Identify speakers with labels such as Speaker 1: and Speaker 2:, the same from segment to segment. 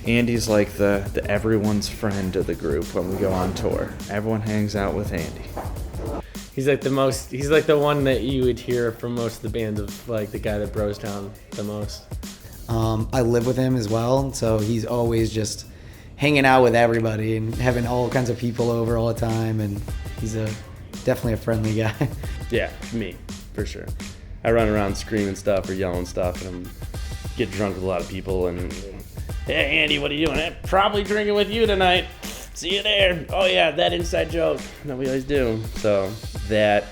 Speaker 1: Andy's like the everyone's friend of the group when we go on tour. Everyone hangs out with Andy.
Speaker 2: He's like the one that you would hear from most of the bands of like the guy that bros down the most.
Speaker 3: I live with him as well, so he's always just hanging out with everybody and having all kinds of people over all the time, and he's definitely a friendly guy.
Speaker 4: Yeah, me, for sure. I run around screaming stuff or yelling stuff, and get drunk with a lot of people, and hey, Andy, what are you doing? I'm probably drinking with you tonight. See you there. Oh, yeah, that inside joke that we always do. So that,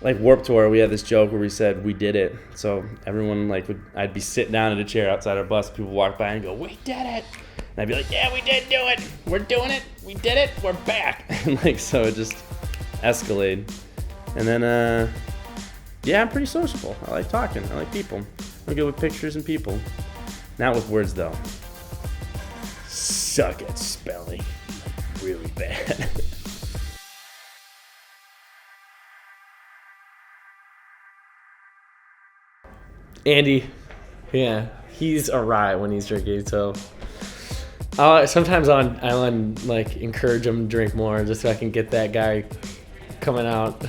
Speaker 4: like Warped Tour, we had this joke where we said we did it. So everyone, I'd be sitting down in a chair outside our bus. People walk by and go, we did it. And I'd be like, yeah, we did do it. We're doing it. We did it. We're back. And so it just escalated. And then, yeah, I'm pretty sociable. I like talking. I like people. I'm good with pictures and people. Not with words, though. Suck at spelling. Really bad.
Speaker 2: Andy, yeah, he's a riot when he's drinking. So sometimes I'll encourage him to drink more just so I can get that guy coming out.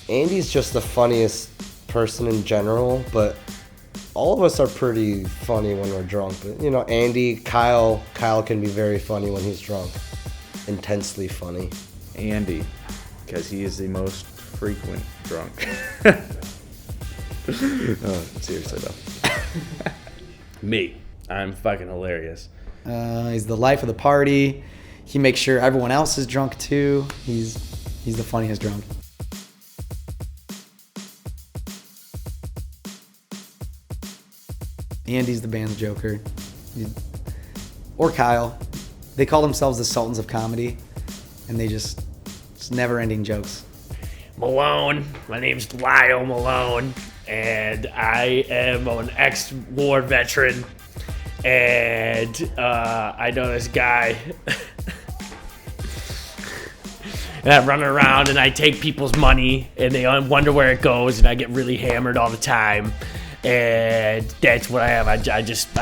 Speaker 5: Andy's just the funniest person in general, but all of us are pretty funny when we're drunk. But, Andy, Kyle can be very funny when he's drunk. Intensely funny.
Speaker 1: Andy, because he is the most frequent drunk. Oh, seriously though.
Speaker 4: Me. I'm fucking hilarious.
Speaker 3: He's the life of the party. He makes sure everyone else is drunk too. He's the funniest drunk. Andy's the band's Joker. Or Kyle. They call themselves the Sultans of Comedy, and it's never-ending jokes.
Speaker 2: Malone, my name's Lyle Malone, and I am an ex-war veteran, and I know this guy. And I run around and I take people's money, and they wonder where it goes, and I get really hammered all the time. And that's what I have. I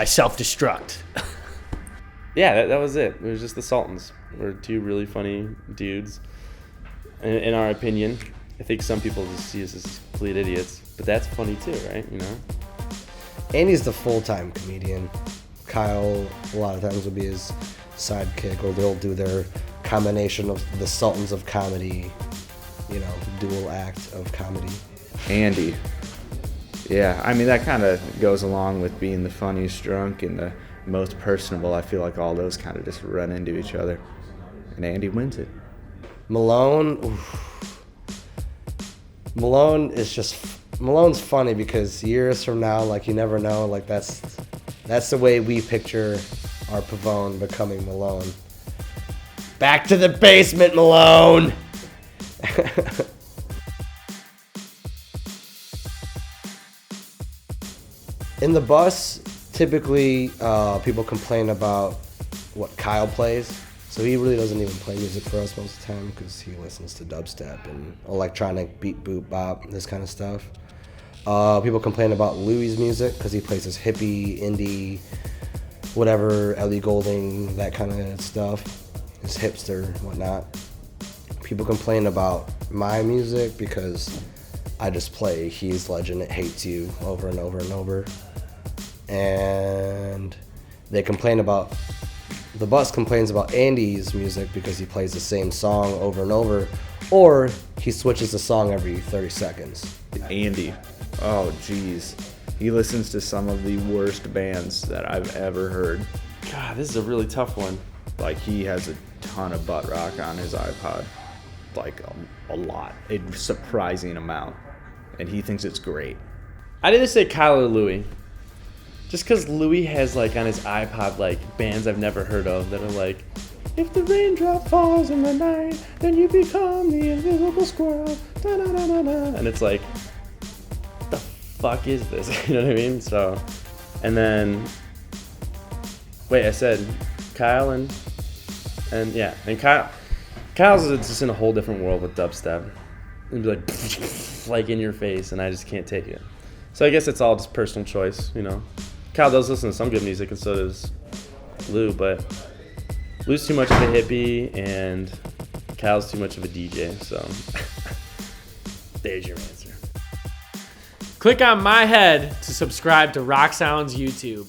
Speaker 2: self-destruct.
Speaker 4: Yeah, that was it. It was just the Sultans. We're two really funny dudes, in our opinion. I think some people just see us as complete idiots, but that's funny too, right?
Speaker 5: Andy's the full-time comedian. Kyle, a lot of times, will be his sidekick, or they'll do their combination of the Sultans of Comedy, dual act of comedy.
Speaker 1: Andy. Yeah, I mean, that kind of goes along with being the funniest drunk and the most personable. I feel like all those kind of just run into each other. And Andy wins it.
Speaker 5: Malone's funny because years from now, you never know, that's the way we picture our Pavone becoming Malone. Back to the basement, Malone! In the bus, typically people complain about what Kyle plays. So he really doesn't even play music for us most of the time because he listens to dubstep and electronic beat, boop, bop, this kind of stuff. People complain about Louis' music because he plays this hippie, indie, whatever, Ellie Goulding, that kind of stuff. His hipster, whatnot. People complain about my music because I just play He's Legend, It Hates You over and over and over. And the bus complains about Andy's music because he plays the same song over and over, or he switches the song every 30 seconds.
Speaker 1: Andy. Oh, geez. He listens to some of the worst bands that I've ever heard.
Speaker 4: God, this is a really tough one.
Speaker 1: He has a ton of butt rock on his iPod. A lot. A surprising amount. And he thinks it's great.
Speaker 4: I'd either say Kyle or Louis. Just because Louis has, on his iPod, bands I've never heard of that are if the raindrop falls in the night, then you become the invisible squirrel. Da, da, da, da, da. And it's fuck is this? You know what I mean? So, and then, wait, I said Kyle and yeah, and Kyle's just in a whole different world with dubstep. And be like in your face, and I just can't take it. So I guess it's all just personal choice, you know. Kyle does listen to some good music, and so does Lou, but Lou's too much of a hippie, and Kyle's too much of a DJ, so there's your answer.
Speaker 2: Click on my head to subscribe to Rock Sounds YouTube.